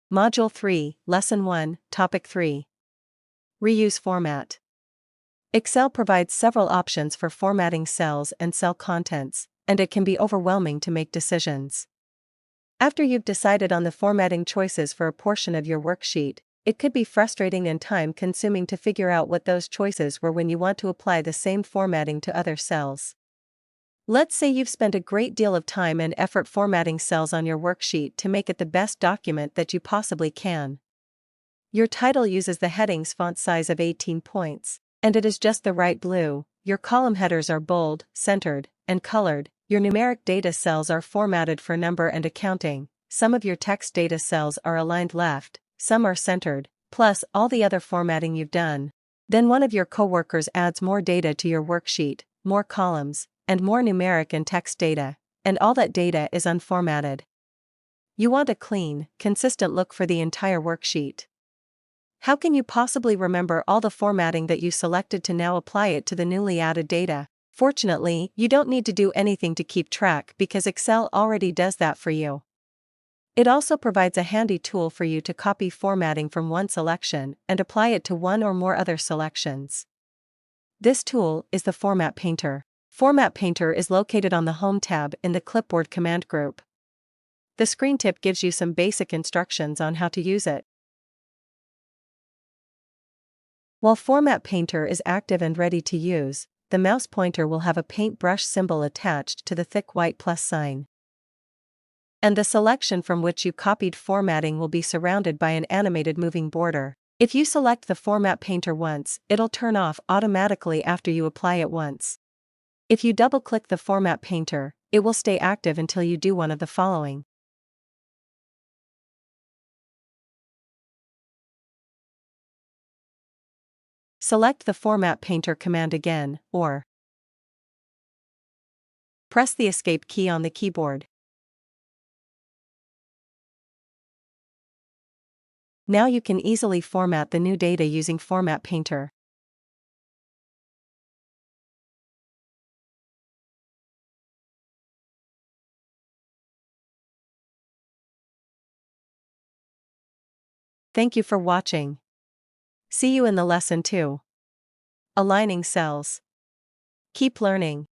Module 3, Lesson 1, Topic 3. Reuse format. Excel provides several options for formatting cells and cell contents, and it can be overwhelming to make decisions. After you've decided on the formatting choices for a portion of your worksheet, it could be frustrating and time-consuming to figure out what those choices were when you want to apply the same formatting to other cells. Let's say you've spent a great deal of time and effort formatting cells on your worksheet to make it the best document that you possibly can. Your title uses the heading's font size of 18 points, and it is just the right blue. Your column headers are bold, centered, and colored. Your numeric data cells are formatted for number and accounting. Some of your text data cells are aligned left, some are centered, plus all the other formatting you've done. Then one of your coworkers adds more data to your worksheet, more columns, and more numeric and text data, and all that data is unformatted. You want a clean, consistent look for the entire worksheet. How can you possibly remember all the formatting that you selected to now apply it to the newly added data? Fortunately, you don't need to do anything to keep track because Excel already does that for you. It also provides a handy tool for you to copy formatting from one selection and apply it to one or more other selections. This tool is the Format Painter. Format Painter is located on the Home tab in the Clipboard command group. The screen tip gives you some basic instructions on how to use it. While Format Painter is active and ready to use, the mouse pointer will have a paintbrush symbol attached to the thick white plus sign. And the selection from which you copied formatting will be surrounded by an animated moving border. If you select the Format Painter once, it'll turn off automatically after you apply it once. If you double-click the Format Painter, it will stay active until you do one of the following. Select the Format Painter command again, or press the Escape key on the keyboard. Now you can easily format the new data using Format Painter. Thank you for watching. See you in the lesson 2. Aligning cells. Keep learning.